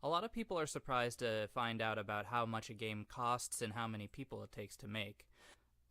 A lot of people are surprised to find out about how much a game costs and how many people it takes to make.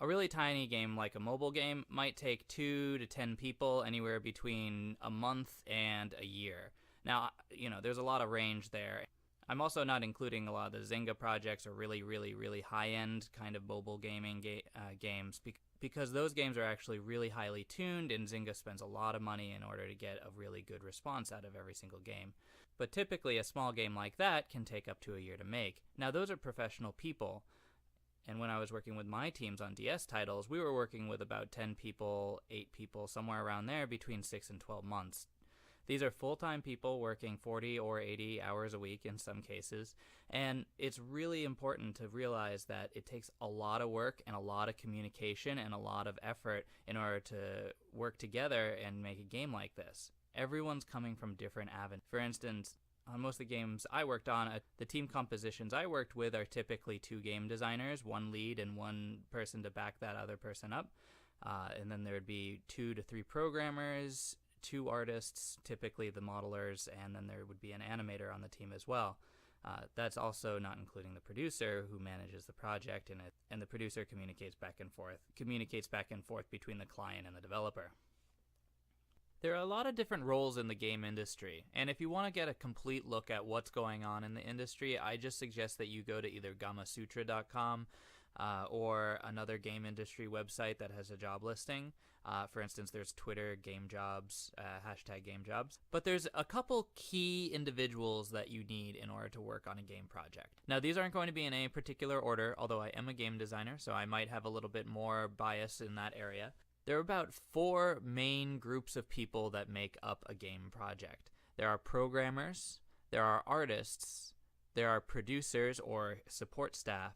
A really tiny game like a mobile game might take 2 to 10 people, anywhere between a month and a year. Now, there's a lot of range there. I'm also not including a lot of the Zynga projects or really, really, really high-end kind of mobile gaming games because those games are actually really highly tuned, and Zynga spends a lot of money in order to get a really good response out of every single game. But typically a small game like that can take up to a year to make. Now, those are professional people, and when I was working with my teams on DS titles, we were working with about 10 people, 8 people, somewhere around there, between 6 and 12 months. These are full-time people working 40 or 80 hours a week in some cases, and it's really important to realize that it takes a lot of work and a lot of communication and a lot of effort in order to work together and make a game like this. Everyone's coming from different avenues. For instance, on most of the games I worked on, the team compositions I worked with are typically 2 game designers, 1 lead and 1 person to back that other person up. And then there would be 2 to 3 programmers, 2 artists, typically the modelers, and then there would be an animator on the team as well. That's also not including the producer who manages the project, and the producer communicates back and forth between the client and the developer. There are a lot of different roles in the game industry, and if you want to get a complete look at what's going on in the industry, I just suggest that you go to either gamasutra.com or another game industry website that has a job listing. For instance, there's Twitter Game Jobs, hashtag Game Jobs. But there's a couple key individuals that you need in order to work on a game project. Now, these aren't going to be in any particular order, although I am a game designer, so I might have a little bit more bias in that area. There are about 4 main groups of people that make up a game project. There are programmers, there are artists, there are producers or support staff,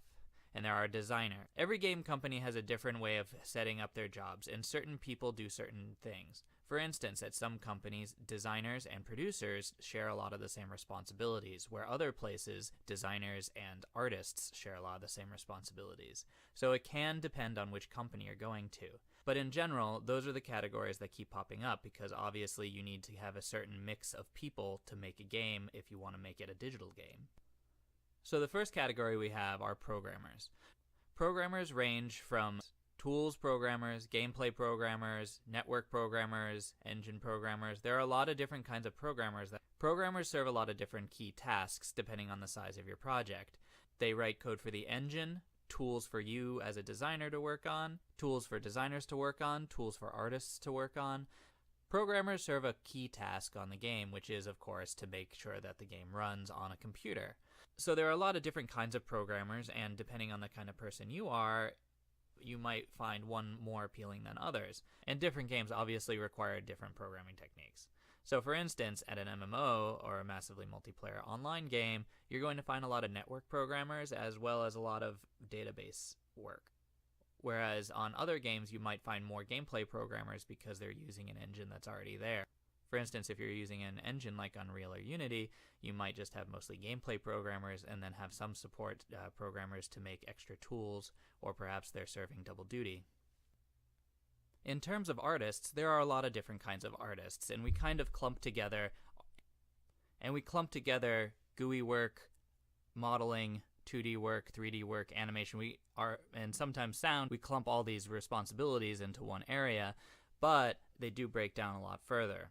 and there are designers. Every game company has a different way of setting up their jobs, and certain people do certain things. For instance, at some companies, designers and producers share a lot of the same responsibilities, where other places, designers and artists share a lot of the same responsibilities. So it can depend on which company you're going to. But in general, those are the categories that keep popping up because obviously you need to have a certain mix of people to make a game if you want to make it a digital game. So the first category we have are programmers. Programmers range from tools programmers, gameplay programmers, network programmers, engine programmers. There are a lot of different kinds of programmers. Programmers serve a lot of different key tasks depending on the size of your project. They write code for the engine, tools for you as a designer to work on, tools for designers to work on, tools for artists to work on. Programmers serve a key task on the game, which is, of course, to make sure that the game runs on a computer. So there are a lot of different kinds of programmers, and depending on the kind of person you are, you might find one more appealing than others. And different games obviously require different programming techniques. So for instance, at an MMO or a massively multiplayer online game, you're going to find a lot of network programmers as well as a lot of database work. Whereas on other games, you might find more gameplay programmers because they're using an engine that's already there. For instance, if you're using an engine like Unreal or Unity, you might just have mostly gameplay programmers and then have some support programmers to make extra tools, or perhaps they're serving double duty. In terms of artists, there are a lot of different kinds of artists, and we kind of clump together GUI work, modeling, 2D work, 3D work, animation, and sometimes sound. We clump all these responsibilities into one area, but they do break down a lot further.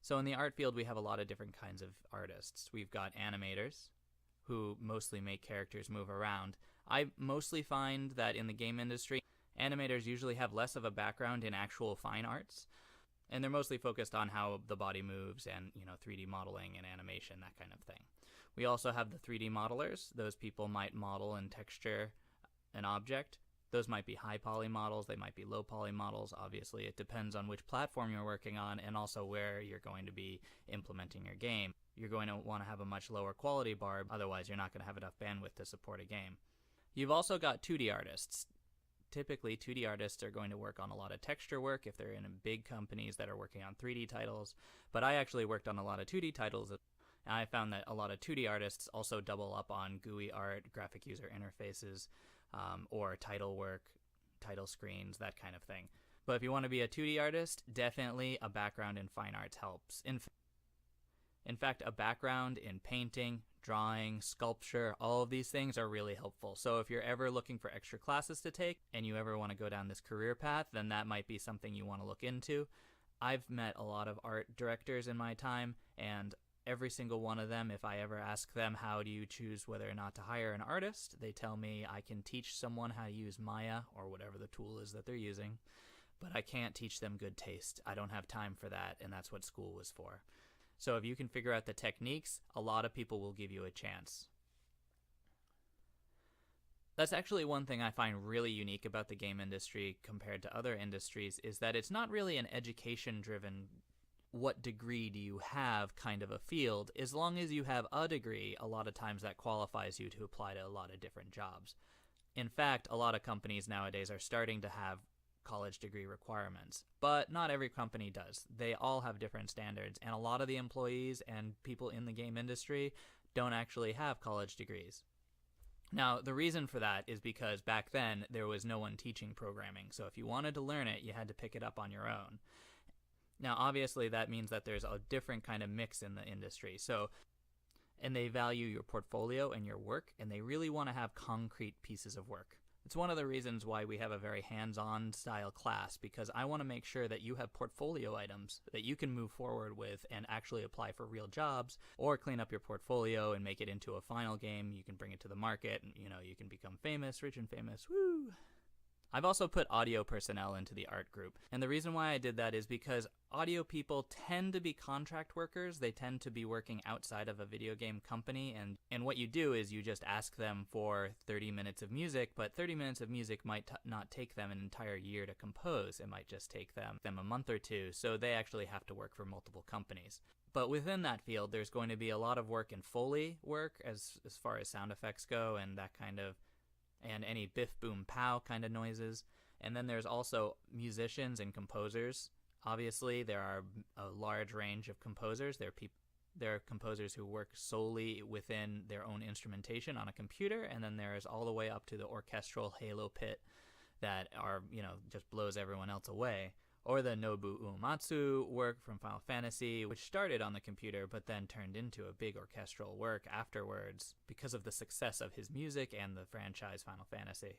So in the art field, we have a lot of different kinds of artists. We've got animators, who mostly make characters move around. I mostly find that in the game industry, animators usually have less of a background in actual fine arts, and they're mostly focused on how the body moves and 3D modeling and animation, that kind of thing. We also have the 3D modelers. Those people might model and texture an object. Those might be high poly models, they might be low poly models. Obviously, it depends on which platform you're working on and also where you're going to be implementing your game. You're going to want to have a much lower quality bar, otherwise you're not going to have enough bandwidth to support a game. You've also got 2D artists. Typically, 2D artists are going to work on a lot of texture work if they're in big companies that are working on 3D titles, but I actually worked on a lot of 2D titles, and I found that a lot of 2D artists also double up on GUI art, graphic user interfaces, or title work, title screens, that kind of thing. But if you want to be a 2D artist, definitely a background in fine arts helps. In fact, a background in painting, drawing, sculpture, all of these things are really helpful. So if you're ever looking for extra classes to take and you ever want to go down this career path, then that might be something you want to look into. I've met a lot of art directors in my time, and every single one of them, if I ever ask them how do you choose whether or not to hire an artist, they tell me I can teach someone how to use Maya or whatever the tool is that they're using, but I can't teach them good taste. I don't have time for that, and that's what school was for. So if you can figure out the techniques, a lot of people will give you a chance. That's actually one thing I find really unique about the game industry compared to other industries, is that it's not really an education-driven what degree do you have kind of a field. As long as you have a degree, a lot of times that qualifies you to apply to a lot of different jobs. In fact, a lot of companies nowadays are starting to have college degree requirements, but not every company does. They all have different standards, and a lot of the employees and people in the game industry don't actually have college degrees. Now, the reason for that is because back then there was no one teaching programming, so if you wanted to learn it, you had to pick it up on your own. Now, obviously, that means that there's a different kind of mix in the industry. And they value your portfolio and your work, and they really want to have concrete pieces of work. It's one of the reasons why we have a very hands-on style class, because I want to make sure that you have portfolio items that you can move forward with and actually apply for real jobs, or clean up your portfolio and make it into a final game. You can bring it to the market, and you can become famous, rich and famous. Woo! I've also put audio personnel into the art group, and the reason why I did that is because audio people tend to be contract workers. They tend to be working outside of a video game company, and what you do is you just ask them for 30 minutes of music, but 30 minutes of music might not take them an entire year to compose. It might just take them a month or two, so they actually have to work for multiple companies. But within that field, there's going to be a lot of work in Foley work as far as sound effects go and that kind of, and any biff, boom, pow kind of noises. And then there's also musicians and composers. Obviously, there are a large range of composers. There are composers who work solely within their own instrumentation on a computer, and then there's all the way up to the orchestral Halo pit that are, just blows everyone else away. Or the Nobu Uematsu work from Final Fantasy, which started on the computer but then turned into a big orchestral work afterwards because of the success of his music and the franchise Final Fantasy.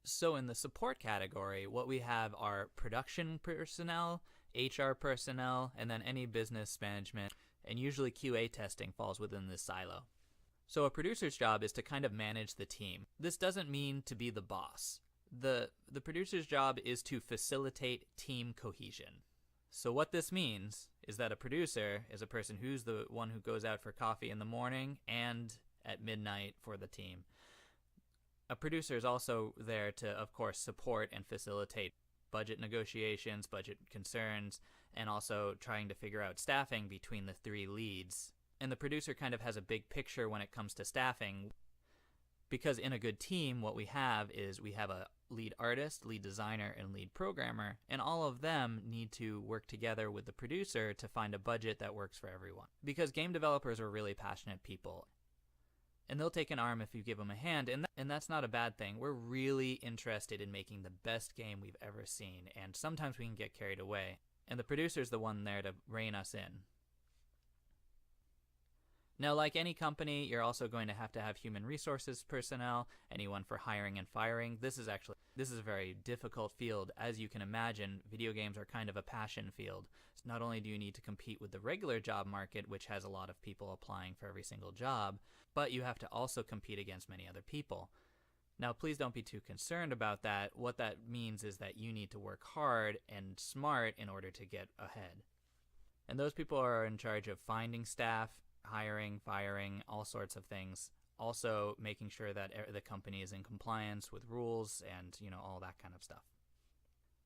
So in the support category, what we have are production personnel, HR personnel, and then any business management, and usually QA testing falls within this silo. So a producer's job is to kind of manage the team. This doesn't mean to be the boss. The producer's job is to facilitate team cohesion. So what this means is that a producer is a person who's the one who goes out for coffee in the morning and at midnight for the team. A producer is also there to, of course, support and facilitate budget negotiations, budget concerns, and also trying to figure out staffing between the three leads. And the producer kind of has a big picture when it comes to staffing, because in a good team, what we have is we have a lead artist, lead designer, and lead programmer, and all of them need to work together with the producer to find a budget that works for everyone. Because game developers are really passionate people, and they'll take an arm if you give them a hand, and that's not a bad thing. We're really interested in making the best game we've ever seen, and sometimes we can get carried away, and the producer's the one there to rein us in. Now, like any company, you're also going to have human resources personnel, anyone for hiring and firing. This is a very difficult field. As you can imagine, video games are kind of a passion field. So not only do you need to compete with the regular job market, which has a lot of people applying for every single job, but you have to also compete against many other people. Now, please don't be too concerned about that. What that means is that you need to work hard and smart in order to get ahead. And those people are in charge of finding staff, hiring, firing, all sorts of things. Also making sure that the company is in compliance with rules and, all that kind of stuff.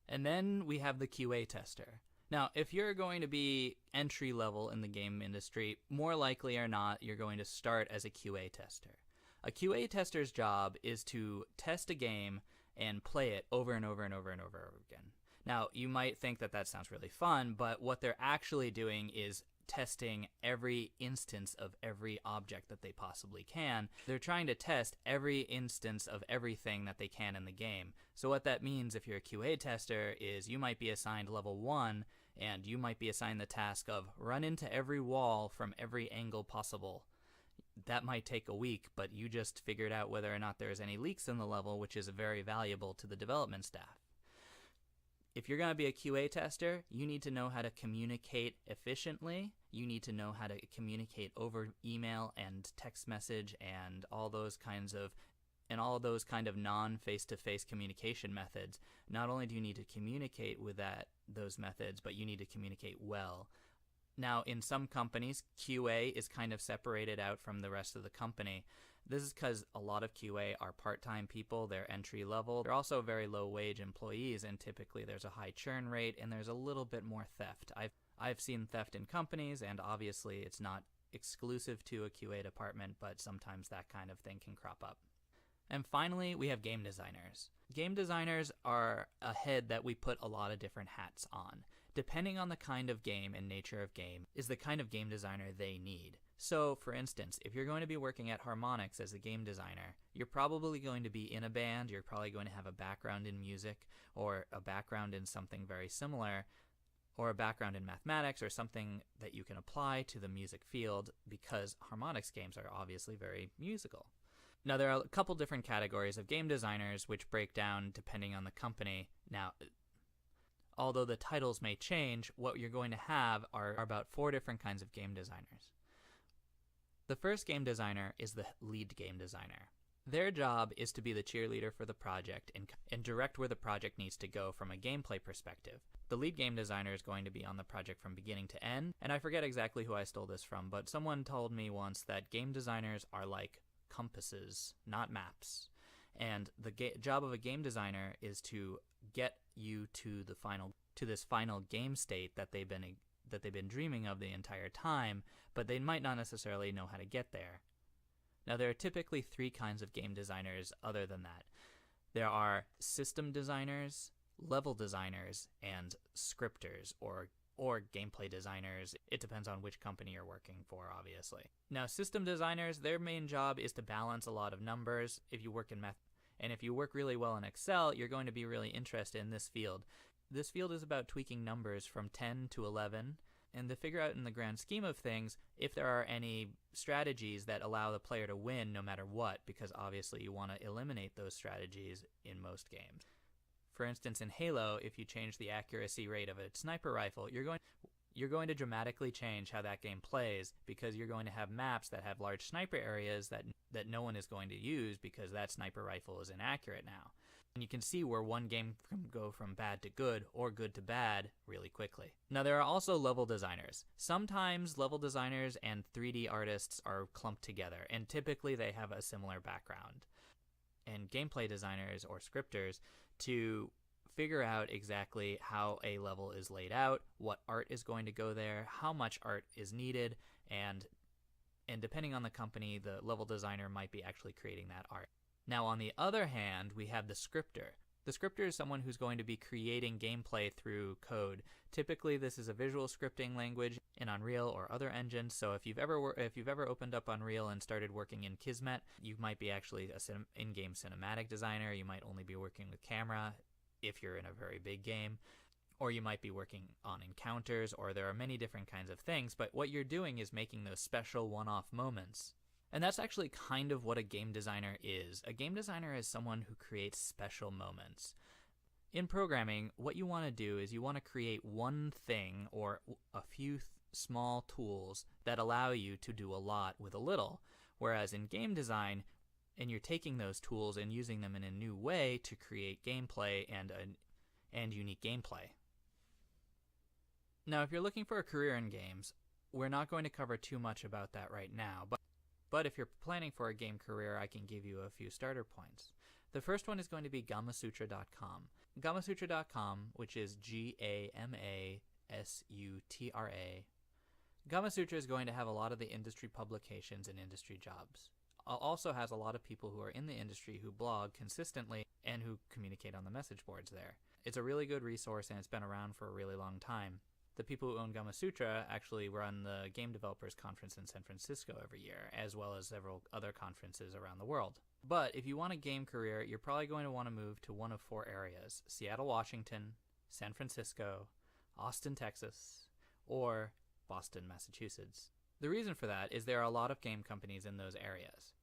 And then we have the QA tester. Now, if you're going to be entry level in the game industry, more likely or not, you're going to start as a QA tester. A QA tester's job is to test a game and play it over and over and over and over again. Now, you might think that sounds really fun, but what they're actually doing is testing every instance of every object that they possibly can. They're trying to test every instance of everything that they can in the game. So what that means if you're a QA tester is you might be assigned level 1 and you might be assigned the task of run into every wall from every angle possible. That might take a week, but you just figured out whether or not there's any leaks in the level, which is very valuable to the development staff. If you're going to be a QA tester, you need to know how to communicate efficiently. You need to know how to communicate over email and text message and all those kinds of non-face-to-face communication methods. Not only do you need to communicate with those methods, but you need to communicate well. Now, in some companies, QA is kind of separated out from the rest of the company. This is because a lot of QA are part-time people, they're entry level. They're also very low-wage employees, and typically there's a high churn rate and there's a little bit more theft. I've seen theft in companies, and obviously it's not exclusive to a QA department, but sometimes that kind of thing can crop up. And finally, we have game designers. Game designers are a head that we put a lot of different hats on. Depending on the kind of game and nature of game is the kind of game designer they need. So, for instance, if you're going to be working at Harmonix as a game designer, you're probably going to be in a band, you're probably going to have a background in music, or a background in something very similar, or a background in mathematics, or something that you can apply to the music field, because Harmonix games are obviously very musical. Now, there are a couple different categories of game designers which break down depending on the company. Now, although the titles may change, what you're going to have are about 4 different kinds of game designers. The first game designer is the lead game designer. Their job is to be the cheerleader for the project and direct where the project needs to go from a gameplay perspective. The lead game designer is going to be on the project from beginning to end, and I forget exactly who I stole this from, but someone told me once that game designers are like compasses, not maps. And the job of a game designer is to get you to this final game state that they've been dreaming of the entire time, but they might not necessarily know how to get there. Now, there are typically 3 kinds of game designers other than that. There are system designers, level designers, and scripters, or gameplay designers. It depends on which company you're working for, obviously. Now, system designers, their main job is to balance a lot of numbers. If you work in math, and if you work really well in Excel, you're going to be really interested in this field. This field is about tweaking numbers from 10 to 11, and to figure out in the grand scheme of things if there are any strategies that allow the player to win no matter what, because obviously you want to eliminate those strategies in most games. For instance, in Halo, if you change the accuracy rate of a sniper rifle, you're going to dramatically change how that game plays, because you're going to have maps that have large sniper areas that no one is going to use because that sniper rifle is inaccurate now. And you can see where one game can go from bad to good or good to bad really quickly. Now, there are also level designers. Sometimes level designers and 3D artists are clumped together, and typically they have a similar background. And gameplay designers or scripters to figure out exactly how a level is laid out, what art is going to go there, how much art is needed, and depending on the company, the level designer might be actually creating that art. Now, on the other hand, we have the scripter. The scripter is someone who's going to be creating gameplay through code. Typically, this is a visual scripting language in Unreal or other engines. So if you've ever opened up Unreal and started working in Kismet, you might be actually an in-game cinematic designer. You might only be working with camera if you're in a very big game, or you might be working on encounters, or there are many different kinds of things. But what you're doing is making those special one-off moments. And that's actually kind of what a game designer is. A game designer is someone who creates special moments. In programming, what you want to do is you want to create one thing or a few small tools that allow you to do a lot with a little. Whereas in game design, and you're taking those tools and using them in a new way to create gameplay and unique gameplay. Now, if you're looking for a career in games, we're not going to cover too much about that right now, but if you're planning for a game career, I can give you a few starter points. The first one is going to be Gamasutra.com. Gamasutra.com, which is Gamasutra. Gamasutra is going to have a lot of the industry publications and industry jobs. Also has a lot of people who are in the industry who blog consistently and who communicate on the message boards there. It's a really good resource, and it's been around for a really long time. The people who own Gamasutra actually run the Game Developers Conference in San Francisco every year, as well as several other conferences around the world. But if you want a game career, you're probably going to want to move to one of 4 areas: Seattle, Washington, San Francisco, Austin, Texas, or Boston, Massachusetts. The reason for that is there are a lot of game companies in those areas.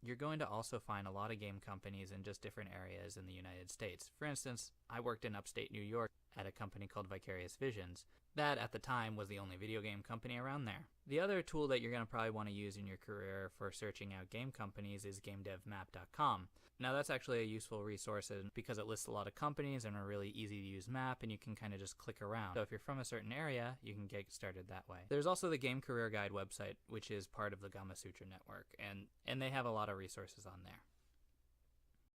You're going to also find a lot of game companies in just different areas in the United States. For instance, I worked in upstate New York at a company called Vicarious Visions. That, at the time, was the only video game company around there. The other tool that you're going to probably want to use in your career for searching out game companies is GameDevMap.com. Now, that's actually a useful resource because it lists a lot of companies and a really easy-to-use map, and you can kind of just click around. So if you're from a certain area, you can get started that way. There's also the Game Career Guide website, which is part of the Gamasutra network, and they have a lot of resources on there.